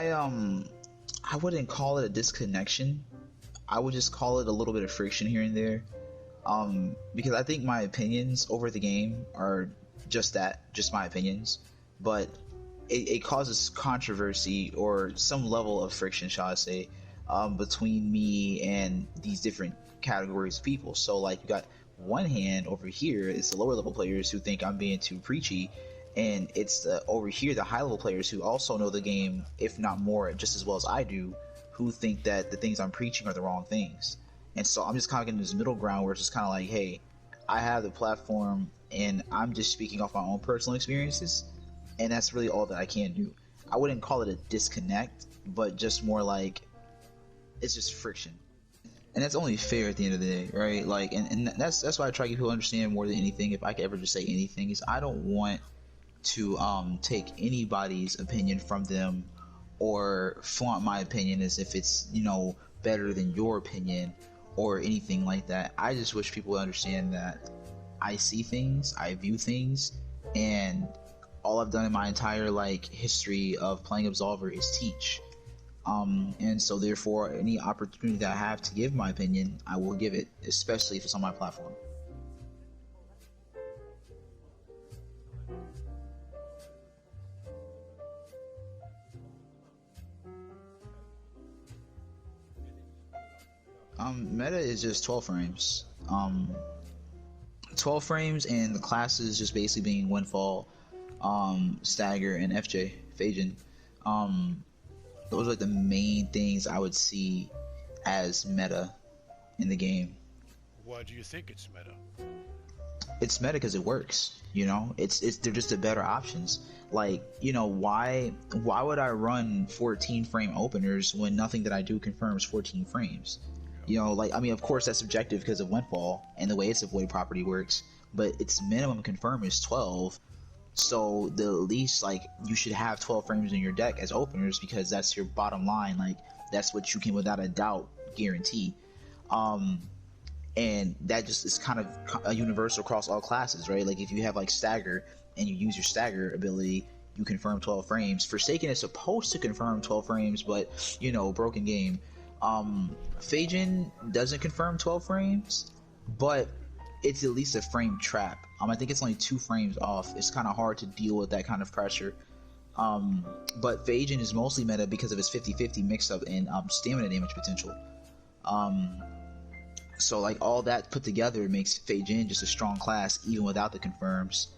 I wouldn't call it a disconnection. I would just call it a little bit of friction here and there. Because I think my opinions over the game are just that, just my opinions. But it causes controversy or some level of friction, shall I say, between me and these different categories of people. So like you got one hand over here is the lower level players who think I'm being too preachy, and it's over here the high level players who also know the game, if not more, just as well as I do, who think that the things I'm preaching are the wrong things. And so I'm just kind of getting this middle ground where it's just kind of like, hey, I have the platform and I'm just speaking off my own personal experiences, and that's really all that I can do. I wouldn't call it a disconnect, but just more like it's just friction. And that's only fair at the end of the day, right? Like, and that's why I try to get people to understand more than anything. If I could ever just say anything, is I don't want to take anybody's opinion from them or flaunt my opinion as if it's, you know, better than your opinion or anything like that. I just wish people would understand that I see things, I view things, and all I've done in my entire like history of playing Absolver is teach. And so therefore any opportunity that I have to give my opinion, I will give it, especially if it's on my platform. Meta is just 12 frames. 12 frames, and the classes just basically being Windfall, Stagger, and FJ, Phajin. Those are like the main things I would see as meta in the game. Why do you think it's meta? It's meta because it works. You know, they're just the better options. Like, you know, why would I run 14 frame openers when nothing that I do confirms 14 frames? You know, like, I mean, of course that's subjective because of Windfall and the way its avoid property works, but its minimum confirm is 12. So the least, like, you should have 12 frames in your deck as openers because that's your bottom line. Like, that's what you can without a doubt guarantee. And that just is kind of a universal across all classes, right? Like, if you have like Stagger and you use your Stagger ability, you confirm 12 frames. Forsaken is supposed to confirm 12 frames, but, you know, broken game. Phajin doesn't confirm 12 frames, but it's at least a frame trap. I think it's only 2 frames off. It's kind of hard to deal with that kind of pressure. But Phajin is mostly meta because of his 50-50 mix-up and stamina damage potential. So like all that put together makes Phajin just a strong class even without the confirms.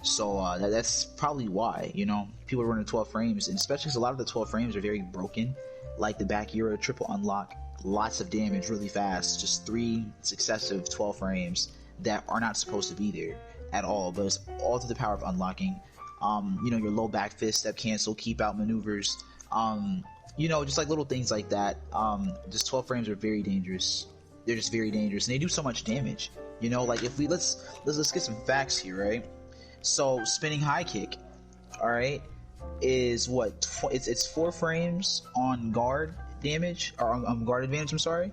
So that's probably why, you know, people are running 12 frames, and especially because a lot of the 12 frames are very broken. Like the back Euro triple unlock, lots of damage really fast, just 3 successive 12 frames that are not supposed to be there at all, but it's all to the power of unlocking. You know, your low back fist, step cancel, keep out maneuvers, you know, just like little things like that. Just 12 frames are very dangerous. They're just very dangerous, and they do so much damage. You know, like if we let's get some facts here, right? So spinning high kick, all right, is what it's 4 frames on guard damage, or on guard advantage. I'm sorry.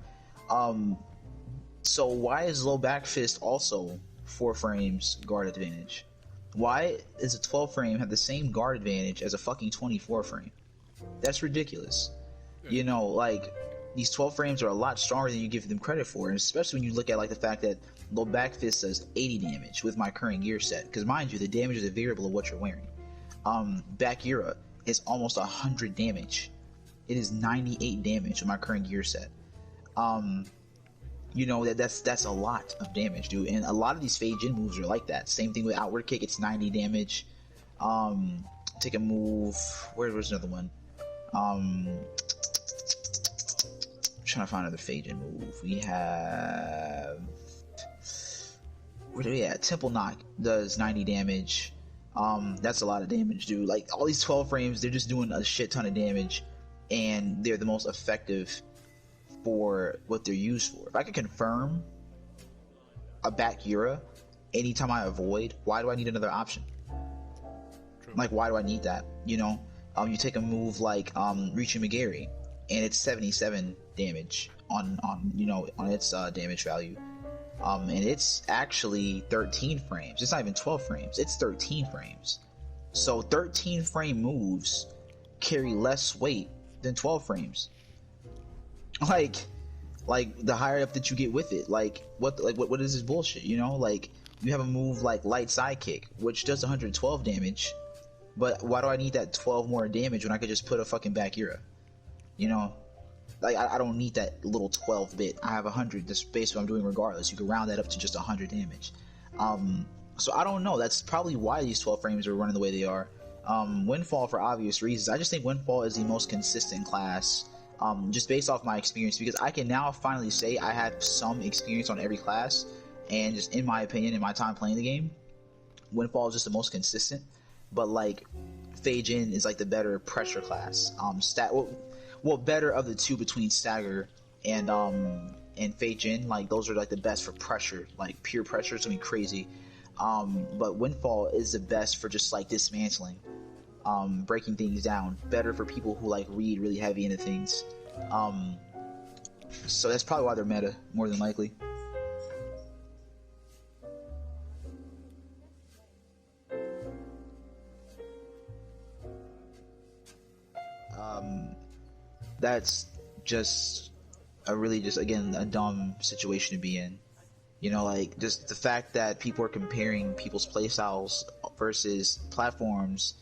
So why is low back fist also 4 frames guard advantage? Why does a 12 frame have the same guard advantage as a fucking 24 frame? That's ridiculous. You know, like, these 12 frames are a lot stronger than you give them credit for, and especially when you look at like the fact that low back fist does 80 damage with my current gear set. Because mind you, the damage is a variable of what you're wearing. Back Era is almost 100 damage. It is 98 damage with my current gear set. You know, that's a lot of damage, dude. And a lot of these Phajin moves are like that. Same thing with outward kick, it's 90 damage. Take a move. Where was another one? I'm trying to find another Phajin move. We have, where do we at? Temple Knock does 90 damage. That's a lot of damage, dude. Like, all these 12 frames, they're just doing a shit ton of damage, and they're the most effective for what they're used for. If I could confirm a back Eura anytime I avoid, why do I need another option? True. Like, why do I need that? You know, you take a move like Reaching McGarry, and it's 77 damage on you know, on its damage value, and it's actually 13 frames. It's not even 12 frames. It's 13 frames. So 13 frame moves carry less weight than 12 frames. Like, the higher up that you get with it, what is this bullshit? You know, like you have a move like light sidekick, which does 112 damage, but why do I need that 12 more damage when I could just put a fucking back era? You know, like I don't need that little 12 bit. I have 100. That's basically what I'm doing regardless. You can round that up to just 100 damage. So I don't know. That's probably why these 12 frames are running the way they are. Windfall, for obvious reasons. I just think Windfall is the most consistent class, just based off my experience, because I can now finally say I have some experience on every class, and just in my opinion, in my time playing the game, Windfall is just the most consistent. But like, Fei Jin is like the better pressure class. Better of the two between Stagger and Fei Jin. Like, those are like the best for pressure, like pure pressure. It's gonna be crazy. But Windfall is the best for just like dismantling, breaking things down. Better for people who like read really heavy into things. So that's probably why they're meta, more than likely. That's just a dumb situation to be in. You know, like, just the fact that people are comparing people's playstyles versus platforms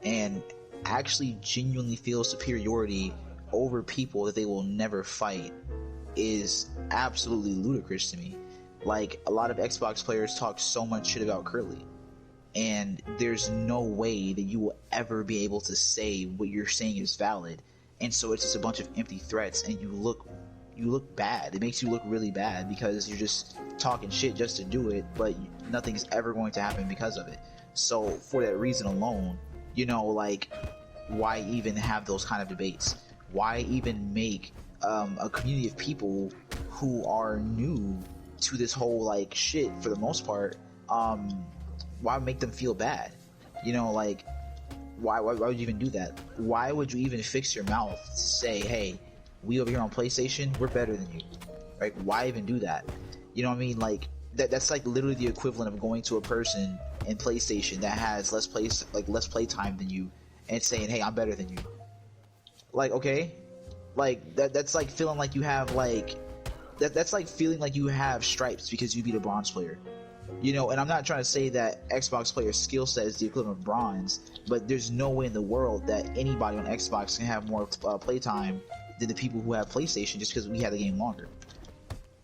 and actually genuinely feel superiority over people that they will never fight is absolutely ludicrous to me. Like, a lot of Xbox players talk so much shit about Curly, and there's no way that you will ever be able to say what you're saying is valid, and so it's just a bunch of empty threats, and you look bad. It makes you look really bad because you're just talking shit just to do it, but nothing's ever going to happen because of it. So for that reason alone, you know, like, why even have those kind of debates? Why even make a community of people who are new to this whole like shit for the most part? Why make them feel bad? You know, like, why would you even do that? Why would you even fix your mouth to say, hey, we over here on PlayStation, we're better than you? Right? Why even do that? You know what I mean? Like, that's like literally the equivalent of going to a person in PlayStation that has less play time than you and saying, hey, I'm better than you. Like, okay, like that's like feeling like you have like that's like feeling like you have stripes because you beat a bronze player. You know, and I'm not trying to say that Xbox players' skill set is the equivalent of bronze, but there's no way in the world that anybody on Xbox can have more playtime than the people who have PlayStation, just because we had the game longer.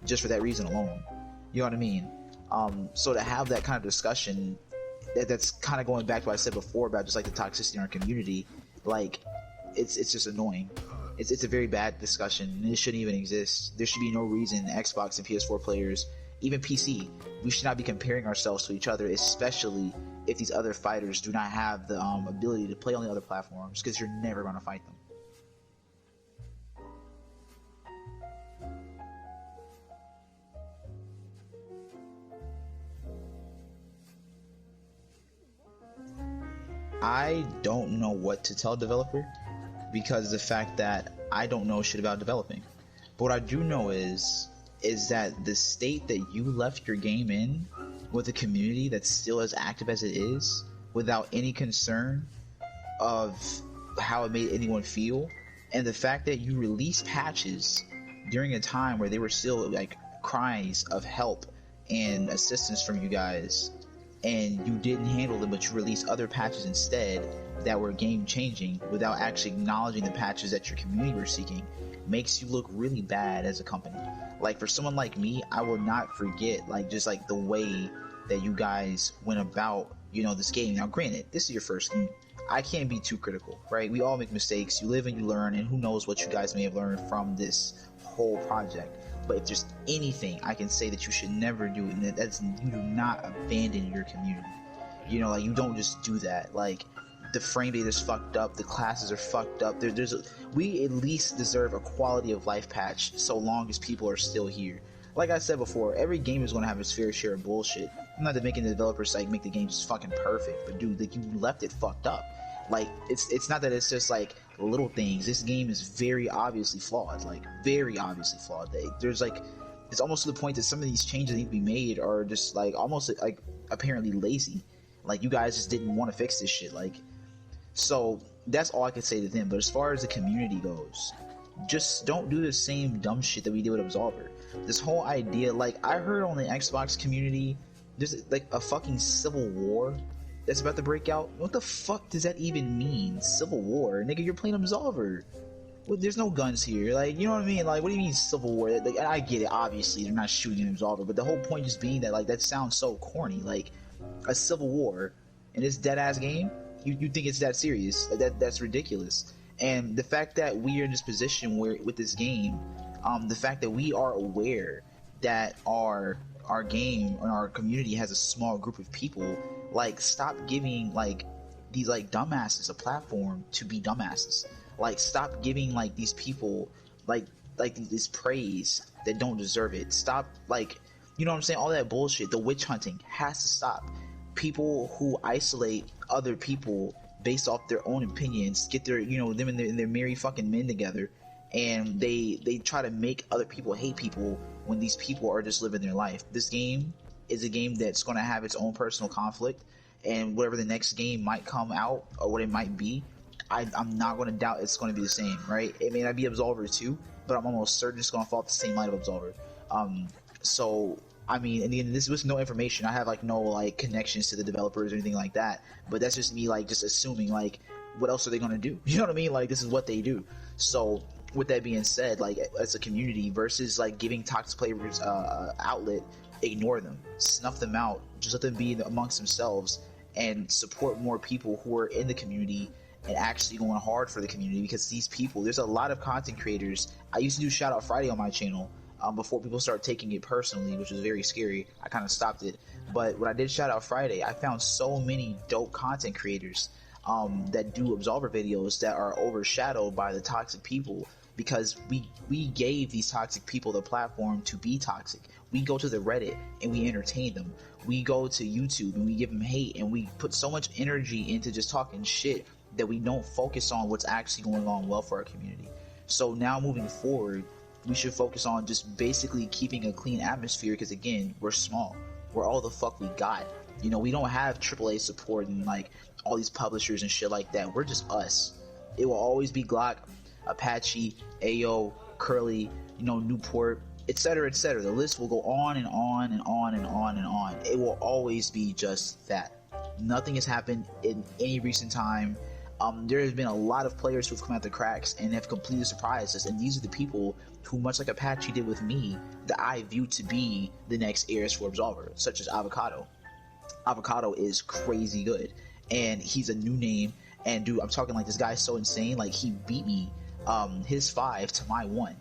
Just for that reason alone. You know what I mean? So to have that kind of discussion, that's kind of going back to what I said before about just like the toxicity in our community. Like, it's just annoying. It's a very bad discussion, and it shouldn't even exist. There should be no reason Xbox and PS4 players, even PC, we should not be comparing ourselves to each other, especially if these other fighters do not have the ability to play on the other platforms, because you're never going to fight them. I don't know what to tell a developer, because of the fact that I don't know shit about developing. But what I do know is that the state that you left your game in, with a community that's still as active as it is, without any concern of how it made anyone feel, and the fact that you released patches during a time where they were still like cries of help and assistance from you guys, and you didn't handle them, but you released other patches instead that were game changing without actually acknowledging the patches that your community were seeking, makes you look really bad as a company. Like, for someone like me, I will not forget like just like the way that you guys went about, you know, this game. Now granted, this is your first game, I can't be too critical, right? We all make mistakes, you live and you learn, and who knows what you guys may have learned from this whole project. But if there's anything I can say that you should never do, and that's, you do not abandon your community. You know, like, you don't just do that. Like, the frame rate is fucked up, the classes are fucked up. We at least deserve a quality of life patch so long as people are still here. Like I said before, every game is going to have its fair share of bullshit. I'm not making the developers like make the game just fucking perfect, but dude, like, you left it fucked up. Like, it's not that it's just like little things. This game is very obviously flawed, like very obviously flawed. There's like, it's almost to the point that some of these changes that need to be made are just like almost like apparently lazy. Like, you guys just didn't want to fix this shit. Like, So that's all I can say to them. But as far as the community goes, just don't do the same dumb shit that we did with Absolver. This whole idea, like, I heard on the Xbox community, there's like a fucking civil war that's about to break out. What the fuck does that even mean? Civil war? Nigga, you're playing Absolver. Well, there's no guns here. Like, you know what I mean? Like, what do you mean civil war? Like, I get it, obviously, they're not shooting an Absolver, but the whole point just being that, like, that sounds so corny. Like, a civil war in this dead-ass game? You think it's that serious? That's ridiculous. And the fact that we are in this position where, with this game, the fact that we are aware that our game and our community has a small group of people, like, stop giving, like, these, like, dumbasses a platform to be dumbasses. Like, stop giving, like, these people, like this praise that don't deserve it. Stop, like, you know what I'm saying? All that bullshit, the witch hunting has to stop. People who isolate other people based off their own opinions, get their, you know, them and their merry fucking men together, and they try to make other people hate people when these people are just living their life. This game is a game that's going to have its own personal conflict, and whatever the next game might come out or what it might be, I'm not going to doubt it's going to be the same, right? It may not be Absolver 2, but I'm almost certain it's going to fall the same light of Absolver. So, I mean, and again, this was no information. I have, like, no, like, connections to the developers or anything like that, but that's just me, like, just assuming, like, what else are they going to do? You know what I mean? Like, this is what they do. So, with that being said, like, as a community versus, like, giving toxic players outlet, ignore them, snuff them out, just let them be amongst themselves, and support more people who are in the community and actually going hard for the community. Because these people, there's a lot of content creators. I used to do Shout Out Friday on my channel before people started taking it personally, which was very scary. I kind of stopped it. But when I did Shout Out Friday, I found so many dope content creators that do Absolver videos that are overshadowed by the toxic people, because we gave these toxic people the platform to be toxic. We go to the Reddit and we entertain them. We go to YouTube and we give them hate, and we put so much energy into just talking shit that we don't focus on what's actually going on well for our community. So now moving forward, we should focus on just basically keeping a clean atmosphere, because again, we're small. We're all the fuck we got. You know, we don't have AAA support and, like, all these publishers and shit like that. We're just us. It will always be Glock, Apache, AO, Curly, you know, Newport, etc., etc. The list will go on and on and on and on and on. It will always be just that. Nothing has happened in any recent time. There has been a lot of players who have come out the cracks and have completely surprised us, and these are the people who, much like Apache did with me, that I view to be the next heirs for Absolver, such as Avocado. Avocado is crazy good, and he's a new name, and dude, I'm talking like, this guy's so insane. Like, he beat me, his 5 to my 1,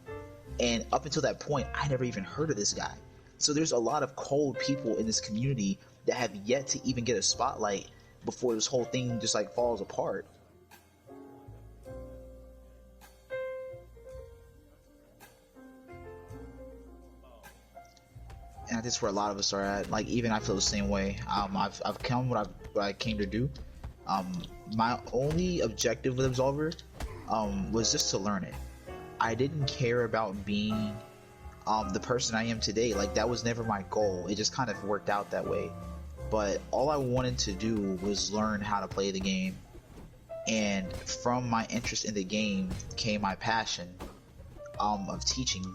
and up until that point, I never even heard of this guy. So there's a lot of cold people in this community that have yet to even get a spotlight before this whole thing just, like, falls apart. And that's where a lot of us are at. Like, even I feel the same way. I've come what I came to do. My only objective with Absolver was just to learn it. I didn't care about being the person I am today. Like, that was never my goal. It just kind of worked out that way. But all I wanted to do was learn how to play the game. And from my interest in the game came my passion of teaching.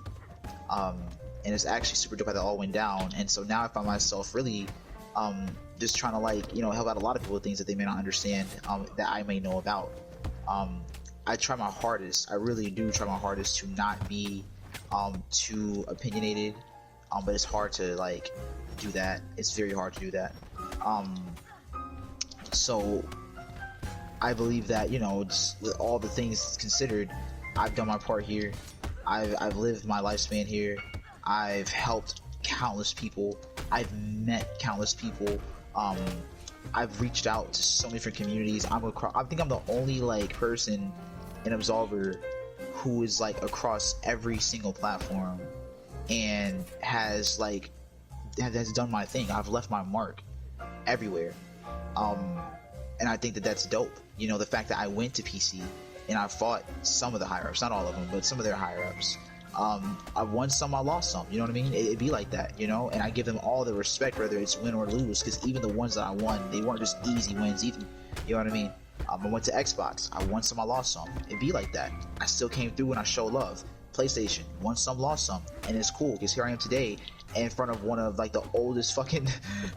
And it's actually super dope how that all went down. And so now I find myself really just trying to, like, you know, help out a lot of people with things that they may not understand, that I may know about. I try my hardest. I really do try my hardest to not be too opinionated, but it's hard to, like, do that. It's very hard to do that. So I believe that, you know, just with all the things considered, I've done my part here. I've lived my lifespan here. I've helped countless people. I've met countless people. I've reached out to so many different communities. I think I'm the only, like, person in Absolver who is, like, across every single platform and has, like, has done my thing. I've left my mark everywhere. And I think that that's dope. You know, the fact that I went to PC and I fought some of the higher ups, not all of them, but some of their higher ups. I won some, I lost some, you know what I mean? It'd be like that, you know, and I give them all the respect, whether it's win or lose, because even the ones that I won, they weren't just easy wins either, you know what I mean? I went to Xbox. I won some, I lost some. It be like that. I still came through and I show love. PlayStation, won some, lost some, and it's cool because here I am today in front of one of like the oldest fucking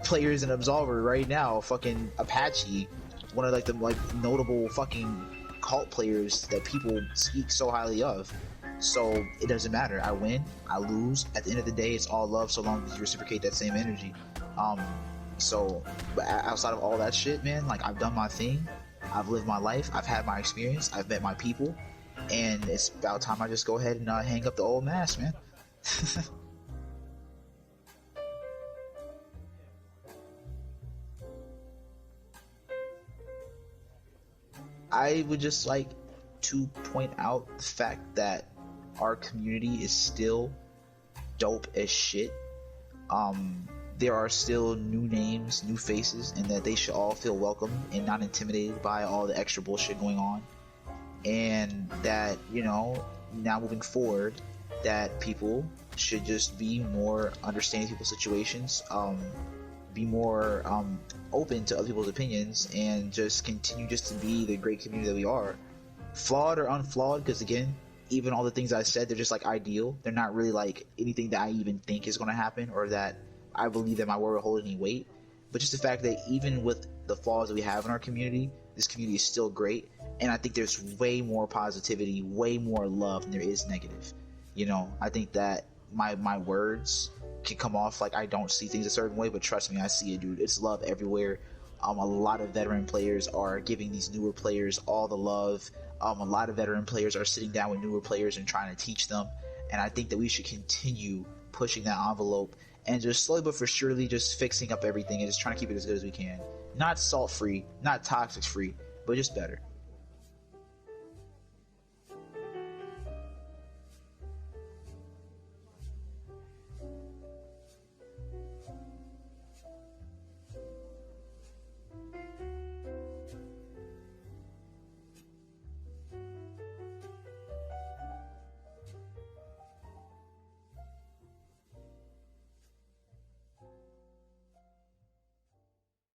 players in Absolver right now, fucking Apache, one of like the like notable fucking cult players that people speak so highly of. So it doesn't matter. I win, I lose. At the end of the day, it's all love so long as you reciprocate that same energy. So, but outside of all that shit, man, like I've done my thing. I've lived my life. I've had my experience. I've met my people. And it's about time I just go ahead and hang up the old mask, man. I would just like to point out the fact that our community is still dope as shit. There are still new names, new faces, and that they should all feel welcome and not intimidated by all the extra bullshit going on. And that, you know, now moving forward, that people should just be more understanding people's situations, be more open to other people's opinions, and just continue just to be the great community that we are. Flawed or unflawed, because again, even all the things I said, they're just like ideal. They're not really like anything that I even think is going to happen or that I believe that my word will hold any weight. But just the fact that even with the flaws that we have in our community, this community is still great. And I think there's way more positivity, way more love than there is negative. You know, I think that my words can come off like I don't see things a certain way, but trust me, I see it, dude. It's love everywhere. A lot of veteran players are giving these newer players all the love. A lot of veteran players are sitting down with newer players and trying to teach them. And I think that we should continue pushing that envelope and just slowly but for surely just fixing up everything and just trying to keep it as good as we can. Not salt free, not toxic free, but just better.